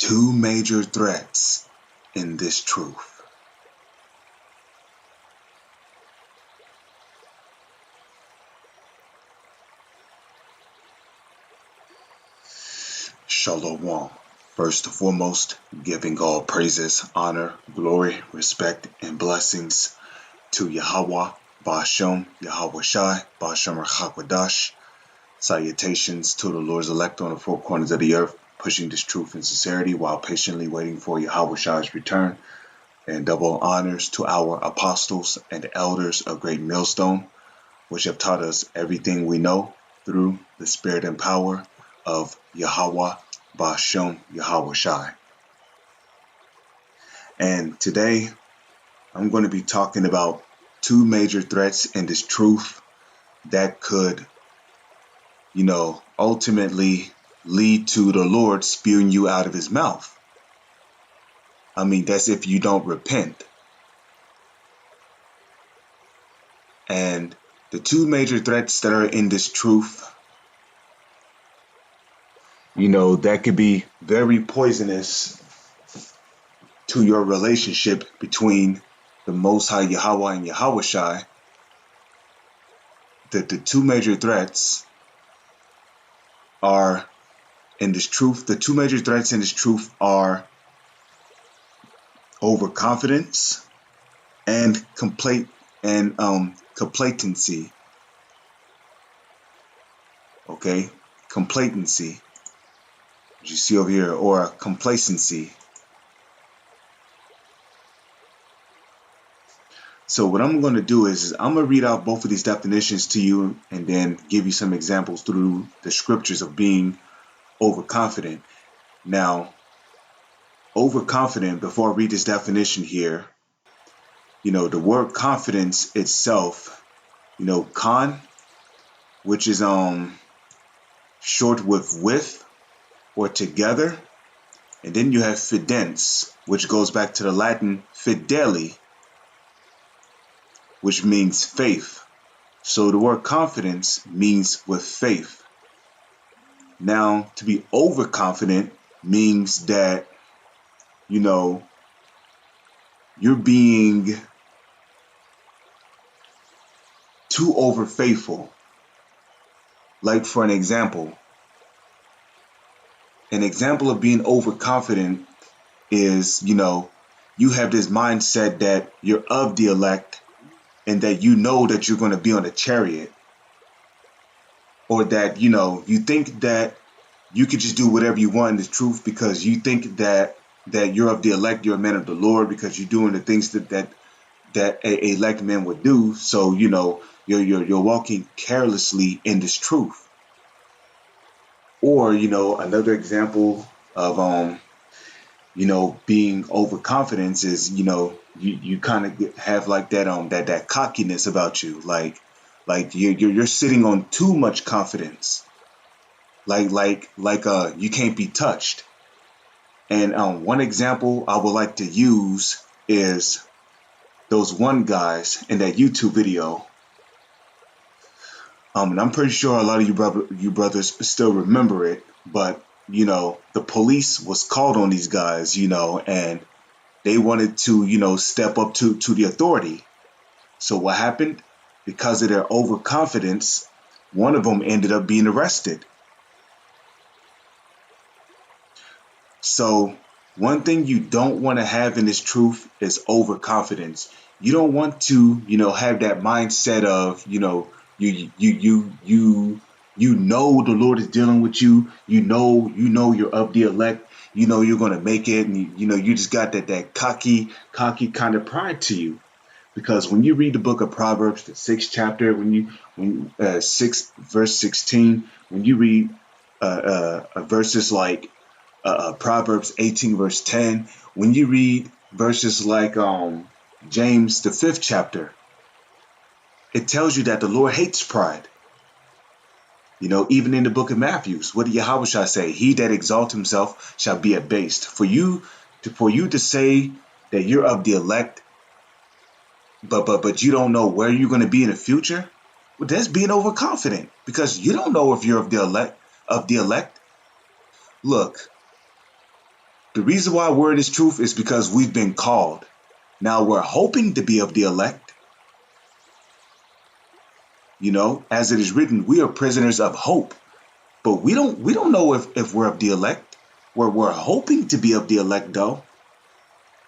two major threats in this truth. Shalom. First and foremost, giving all praises, honor, glory, respect, and blessings to Yahweh, Ba'ashem, Yahweh Shai, Ba'ashem Rachawadash. Salutations to the Lord's elect on the four corners of the earth, pushing this truth in sincerity while patiently waiting for Yahweh Shai's return. And double honors to our apostles and elders of Great Millstone, which have taught us everything we know through the spirit and power of Yahweh, Ba'ashem, Yahweh Shai. And today, I'm going to be talking about two major threats in this truth that could, ultimately lead to the Lord spewing you out of his mouth. I mean, that's if you don't repent. And the two major threats that are in this truth, that could be very poisonous to your relationship between the Most High Yahweh and Yahweh Shai. That the two major threats are in this truth. The two major threats in this truth are overconfidence and complacency. Okay, complacency. As you see over here, or complacency. So what I'm going to do is I'm going to read out both of these definitions to you and then give you some examples through the scriptures of being overconfident. Now, overconfident, before I read this definition here, the word confidence itself, con, which is short with or together, and then you have fidens, which goes back to the Latin fideli, which means faith. So the word confidence means with faith. Now, to be overconfident means that, you're being too overfaithful. Like, for an example of being overconfident is, you have this mindset that you're of the elect and that you know that you're going to be on a chariot, or that, you think that you could just do whatever you want in the truth because you think that you're of the elect, you're a man of the Lord because you're doing the things that a elect man would do. So, you're walking carelessly in this truth. Or, another example of, being overconfidence is, you kind of have like that cockiness about you. Like you're sitting on too much confidence. Like you can't be touched. And one example I would like to use is those one guys in that YouTube video. And I'm pretty sure a lot of you brothers still remember it, but the police was called on these guys, and they wanted to, step up to the authority. So what happened? Because of their overconfidence, one of them ended up being arrested. So one thing you don't want to have in this truth is overconfidence. You don't want to, have that mindset of, you know the Lord is dealing with you. You know you're of the elect. You're gonna make it, and you just got that cocky kind of pride to you. Because when you read the book of Proverbs, the 6th chapter, when 6 verse 16, when you read verses like Proverbs 18 verse 10, when you read verses like James the 5th chapter, it tells you that the Lord hates pride. Even in the book of Matthew, what did Yahweh Shai say? He that exalts himself shall be abased. For you to say that you're of the elect, but you don't know where you're going to be in the future, well, that's being overconfident, because you don't know if you're of the elect. Look, The reason why we're in this truth is because we've been called. Now we're hoping to be of the elect. As it is written, we are prisoners of hope. But we don't know if we're of the elect. We're hoping to be of the elect, though.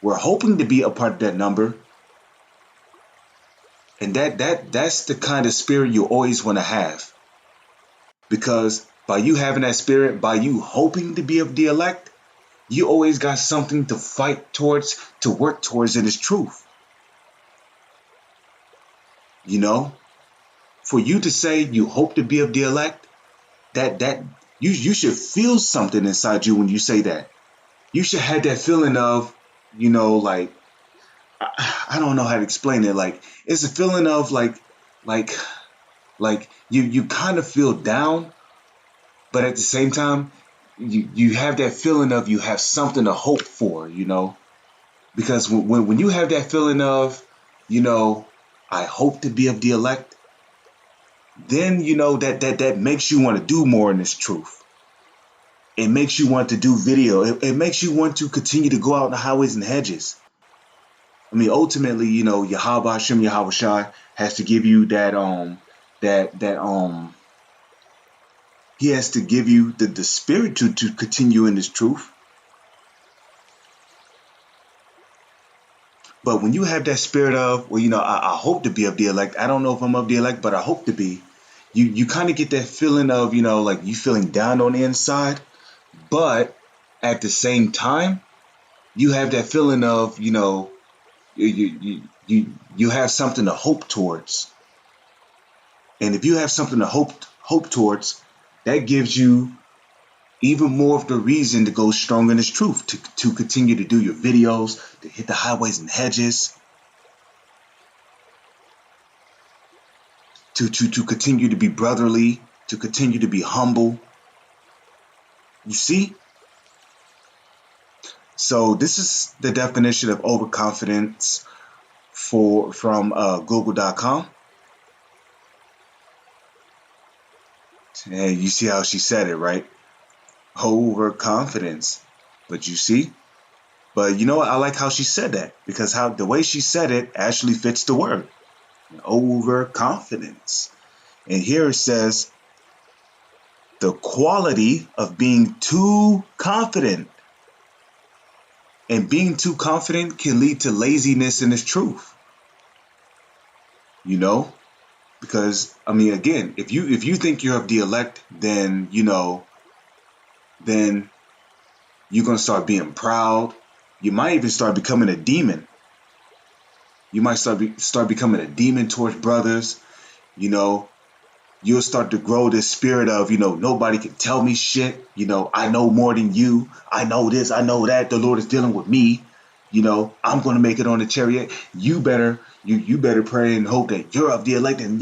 We're hoping to be a part of that number. And that's the kind of spirit you always want to have. Because by you having that spirit, by you hoping to be of the elect, you always got something to fight towards, to work towards in this truth. For you to say you hope to be of the elect, that you should feel something inside you when you say that. You should have that feeling of, like, I don't know how to explain it. Like, it's a feeling of like you kind of feel down, but at the same time, you have that feeling of you have something to hope for, because when you have that feeling of, I hope to be of the elect, then that makes you want to do more in this truth. It makes you want to do video. It makes you want to continue to go out in the highways and hedges. I mean, ultimately, Yahweh Hashem Yahweh Shai has to give you he has to give you the spirit to continue in this truth. But when you have that spirit of, I hope to be of the elect. I don't know if I'm of the elect, but I hope to be. You kind of get that feeling of, like you feeling down on the inside. But at the same time, you have that feeling of, you have something to hope towards. And if you have something to hope towards, that gives you even more of the reason to go strong in this truth, to continue to do your videos, to hit the highways and hedges, to continue to be brotherly, to continue to be humble. You see? So this is the definition of overconfidence from Google.com. And you see how she said it, right? Overconfidence. But you see? But you know what? I like how she said that, because the way she said it actually fits the word. Overconfidence. And here it says, the quality of being too confident. And being too confident can lead to laziness in this truth. Because, I mean, again, if you think you're of the elect, then, then you're going to start being proud. You might even start becoming a demon. You might start becoming a demon towards brothers. You'll start to grow this spirit of, nobody can tell me shit. I know more than you. I know this, I know that. The Lord is dealing with me. I'm going to make it on the chariot. You better pray and hope that you're of the elect. And,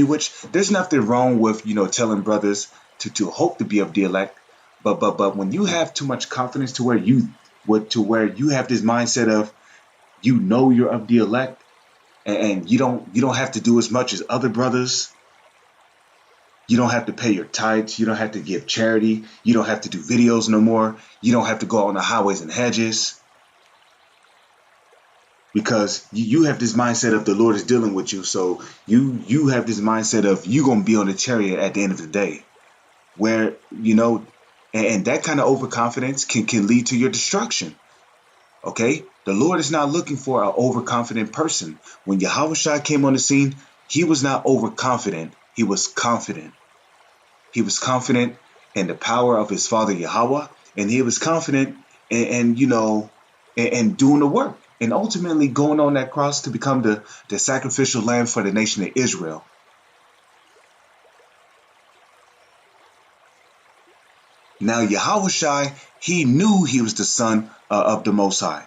which there's nothing wrong with, telling brothers to hope to be of the elect. But when you have too much confidence to where you have this mindset of, you're of the elect, and you don't have to do as much as other brothers. You don't have to pay your tithes. You don't have to give charity. You don't have to do videos no more. You don't have to go on the highways and hedges, because you have this mindset of the Lord is dealing with you. So you have this mindset of you gonna be on the chariot at the end of the day, where and that kind of overconfidence can lead to your destruction. Okay, the Lord is not looking for an overconfident person. When Yahweh Shai came on the scene, he was not overconfident. He was confident. He was confident in the power of his father Yahweh, and he was confident in doing the work, and ultimately going on that cross to become the sacrificial lamb for the nation of Israel. Now Yahweh Shai, he knew he was the son of the Most High.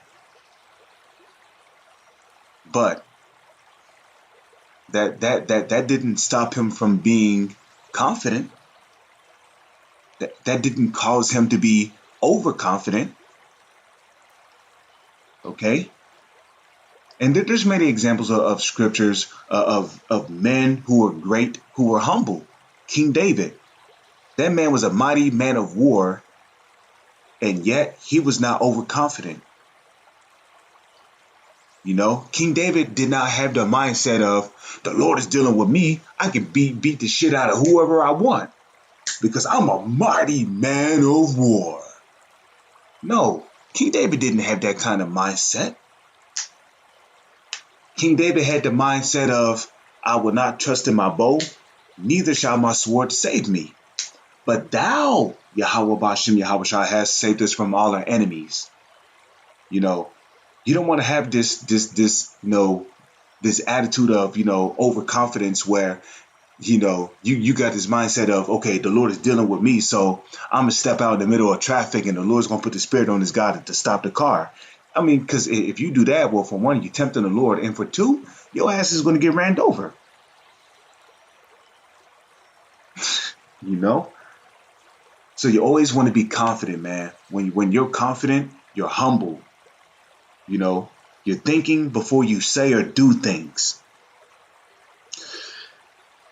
But that didn't stop him from being confident. That didn't cause him to be overconfident. Okay? And there's many examples of scriptures of men who were great, who were humble. King David, that man was a mighty man of war, And yet he was not overconfident. You know, King David did not have the mindset of the Lord is dealing with me. I can beat the shit out of whoever I want because I'm a mighty man of war. No, King David didn't have that kind of mindset. King David had the mindset of, I will not trust in my bow, neither shall my sword save me. But thou, Yahweh Bashem, Yahweh Shah, has saved us from all our enemies. You know, you don't want to have this attitude of, overconfidence where, you got this mindset of, okay, the Lord is dealing with me, so I'm going to step out in the middle of traffic and the Lord's going to put the spirit on this guy to stop the car. I mean, because if you do that, well, for one, you're tempting the Lord, and for two, your ass is going to get ran over. You know? So you always want to be confident, man. When you're confident, you're humble. You know, you're thinking before you say or do things.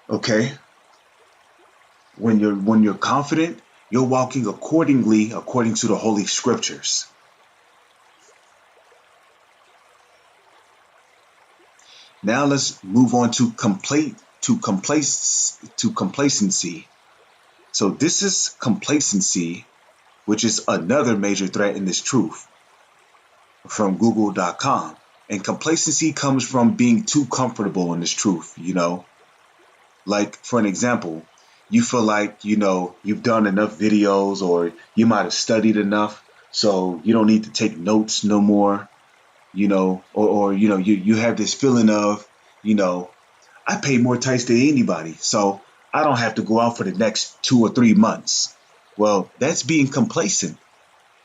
Okay? When you're confident, you're walking according to the Holy Scriptures. Now let's move on to complacency. So this is complacency, which is another major threat in this truth from Google.com. And complacency comes from being too comfortable in this truth, Like, for an example, you feel like, you've done enough videos or you might have studied enough, so you don't need to take notes no more, or you have this feeling of, I pay more tithes than anybody, so I don't have to go out for the next 2 or 3 months. Well, that's being complacent.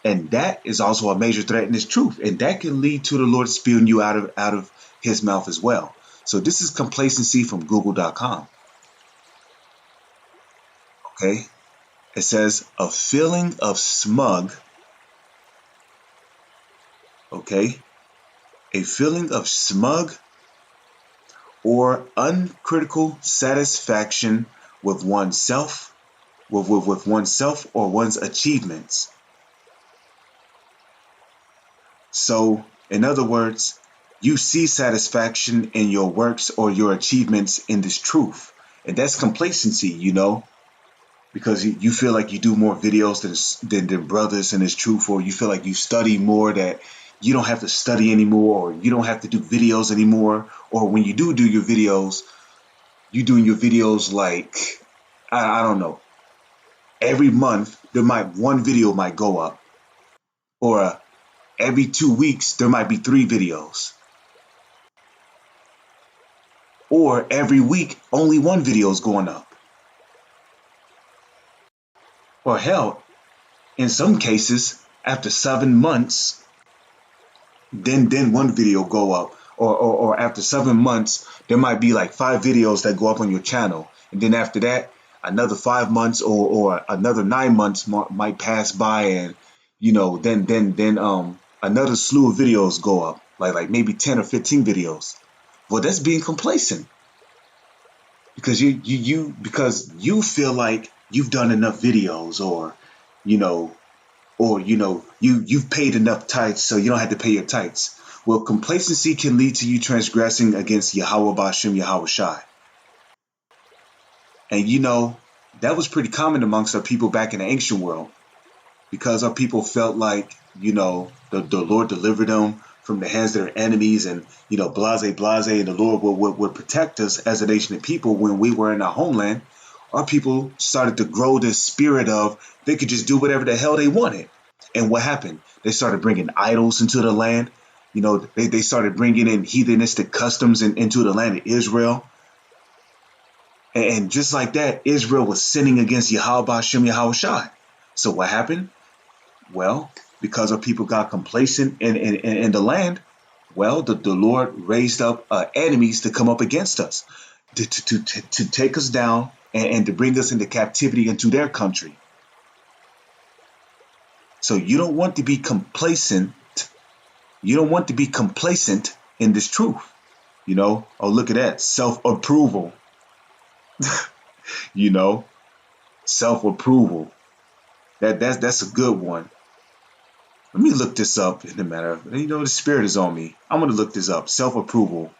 And that is also a major threat in this truth. And that can lead to the Lord spewing you out of his mouth as well. So this is complacency from Google.com. Okay. It says a feeling of smug. Okay. A feeling of smug or uncritical satisfaction with oneself, with oneself or one's achievements. So, in other words, you see satisfaction in your works or your achievements in this truth. And that's complacency, because you feel like you do more videos than brothers in this truth, or you feel like you study more that you don't have to study anymore, or you don't have to do videos anymore. Or when you do your videos, you're doing your videos like, I don't know, every month one video might go up, or every 2 weeks, there might be 3 videos. Or every week, only 1 video is going up. Or hell, in some cases, after 7 months, then 1 video go up. Or after 7 months, there might be like 5 videos that go up on your channel. And then after that, another 5 months or another 9 months might pass by, and then another slew of videos go up, like maybe 10 or 15 videos. Well, that's being complacent, because you feel like you've done enough videos, or you've paid enough tithes, so you don't have to pay your tithes. Well, complacency can lead to you transgressing against Yahweh Bashem, Yahweh Shai. And that was pretty common amongst our people back in the ancient world, because our people felt like, the Lord delivered them from the hands of their enemies, and, blase, and the Lord would protect us as a nation of people when we were in our homeland. Our people started to grow this spirit of they could just do whatever the hell they wanted. And what happened? They started bringing idols into the land. They started bringing in heathenistic customs into the land of Israel. And just like that, Israel was sinning against Yahweh Bashem, Yahweh Shai. So what happened? Well, because our people got complacent in the land, well, the Lord raised up enemies to come up against us, to take us down and to bring us into captivity into their country. So you don't want to be complacent. You don't want to be complacent in this truth. Oh, look at that. Self-approval. Self-approval. That's a good one. Let me look this up in a matter. The spirit is on me. I'm going to look this up. Self-approval.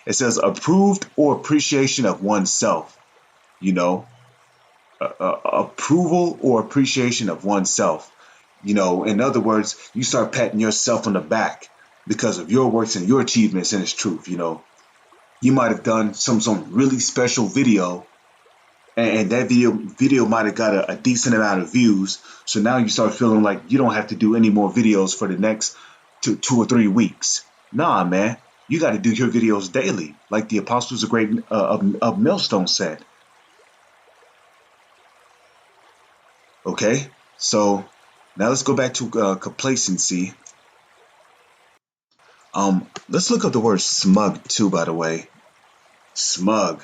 It says approved or appreciation of oneself. You know, approval or appreciation of oneself. In other words, you start patting yourself on the back because of your works and your achievements in its truth. You might have done some really special video, and that video might have got a decent amount of views. So now you start feeling like you don't have to do any more videos for the next 2 or 3 weeks. Nah, man, you got to do your videos daily, like the Apostles of Millstone said. Okay, so now let's go back to complacency. Let's look up the word smug too, by the way. Smug.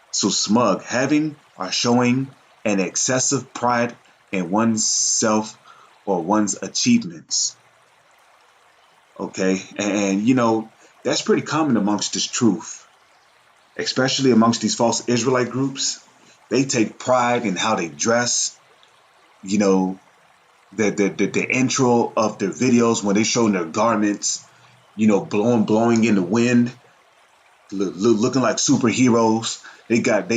So smug, having or showing an excessive pride in oneself or one's achievements. Okay, and that's pretty common amongst this truth, especially amongst these false Israelite groups. They take pride in how they dress. The intro of their videos when they show their garments, blowing in the wind, looking like superheroes. They got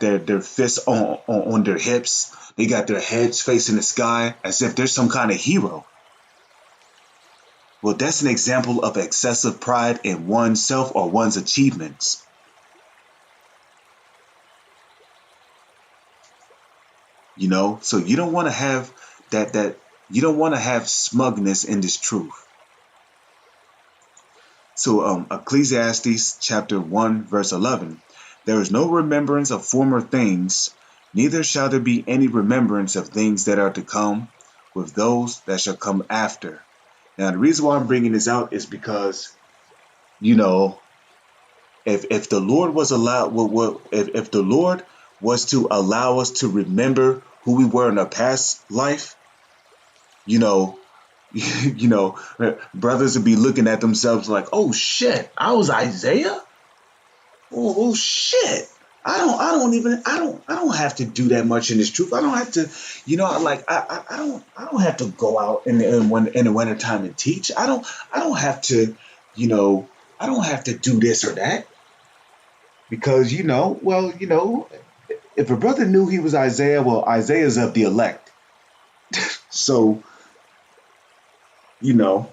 their fists on their hips. They got their heads facing the sky as if they're some kind of hero. Well, that's an example of excessive pride in oneself or one's achievements. So you don't want to have that you don't want to have smugness in this truth. So Ecclesiastes chapter 1 verse 11, there is no remembrance of former things, neither shall there be any remembrance of things that are to come with those that shall come after. Now the reason why I'm bringing this out is because if the Lord was if the Lord was to allow us to remember who we were in our past life, brothers would be looking at themselves like, oh shit, I was Isaiah. Oh shit. I don't have to do that much in this truth. I don't have to, I don't have to go out in the winter time and teach. I don't have to, I don't have to do this or that. Because, if a brother knew he was Isaiah, well, Isaiah's of the elect. So, come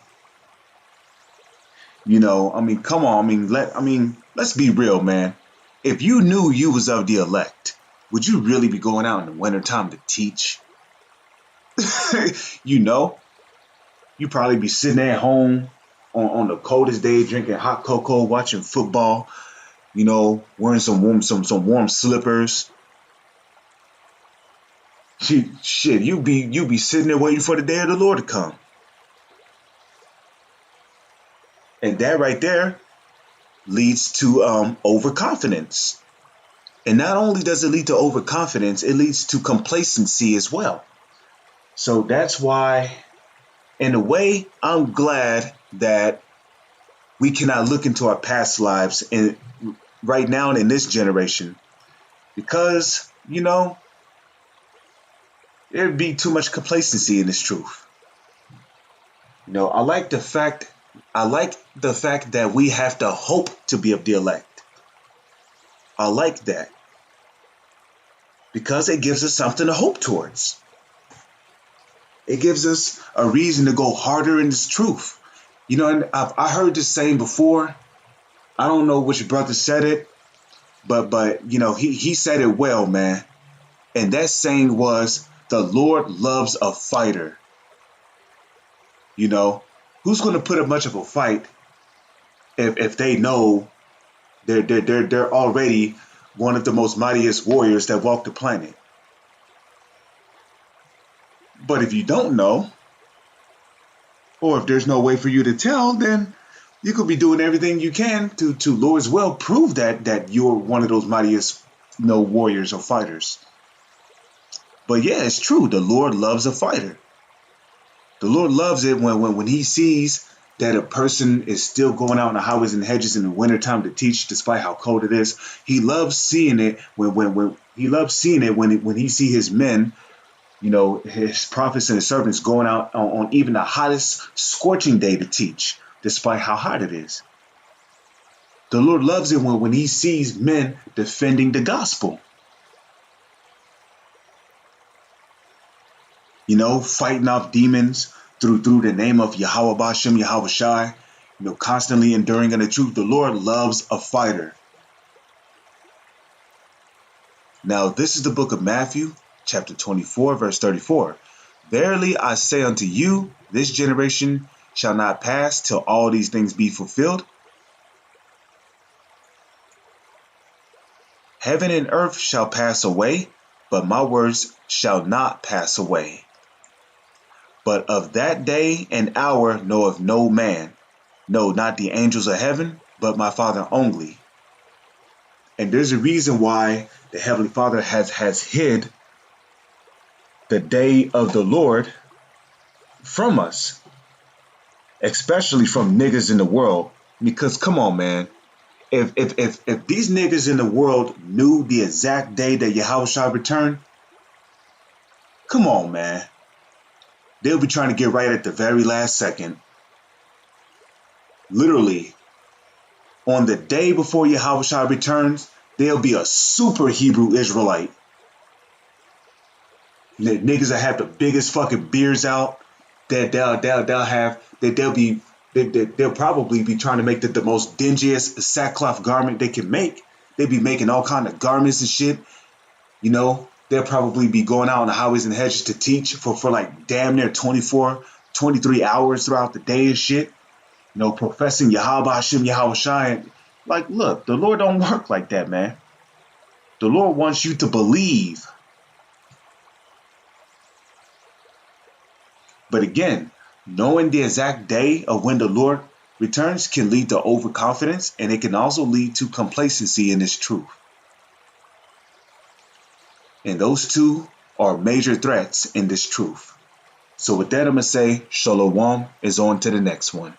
on. Let's be real, man. If you knew you was of the elect, would you really be going out in the wintertime to teach? You probably be sitting at home on the coldest day, drinking hot cocoa, watching football, wearing some warm slippers. Shit, you be sitting there waiting for the day of the Lord to come. And that right there leads to overconfidence. And not only does it lead to overconfidence, it leads to complacency as well. So that's why, in a way, I'm glad that we cannot look into our past lives right now in this generation, because, there'd be too much complacency in this truth. I like the fact that we have to hope to be of the elect. I like that because it gives us something to hope towards. It gives us a reason to go harder in this truth. And I heard this saying before. I don't know which brother said it, but he said it well, man. And that saying was, the Lord loves a fighter. Who's going to put up much of a fight if they know they're already one of the most mightiest warriors that walk the planet? But if you don't know, or if there's no way for you to tell, then you could be doing everything you can to Lord's will prove that you're one of those mightiest warriors or fighters. But yeah, it's true. The Lord loves a fighter. The Lord loves it when he sees that a person is still going out in the highways and hedges in the wintertime to teach, despite how cold it is. He loves seeing it when he sees his men his prophets and his servants going out on even the hottest scorching day to teach, despite how hot it is. The Lord loves it when he sees men defending the gospel. Fighting off demons through the name of Yahweh Bashem, Yahweh Shai, constantly enduring in the truth. The Lord loves a fighter. Now, this is the book of Matthew, chapter 24, verse 34. Verily I say unto you, this generation shall not pass till all these things be fulfilled. Heaven and earth shall pass away, but my words shall not pass away. But of that day and hour knoweth no man, no, not the angels of heaven, but my Father only. And there's a reason why the Heavenly Father has hid the day of the Lord from us, especially from niggas in the world. Because come on, man. If these niggas in the world knew the exact day that Yahweh shall return, come on, man. They'll be trying to get right at the very last second. Literally, on the day before Yahweh shall returns, they'll be a super Hebrew Israelite. The niggas that have the biggest fucking beards out, that they'll probably be trying to make the most dingiest sackcloth garment they can make. They'll be making all kind of garments and shit. They'll probably be going out on the highways and hedges to teach for like damn near 24, 23 hours throughout the day and shit. Professing Yahweh Hashem, Yahweh Shai. Like, look, the Lord don't work like that, man. The Lord wants you to believe. But again, knowing the exact day of when the Lord returns can lead to overconfidence, and it can also lead to complacency in this truth. And those two are major threats in this truth. So with that, I'm going to say, Shalom is on to the next one.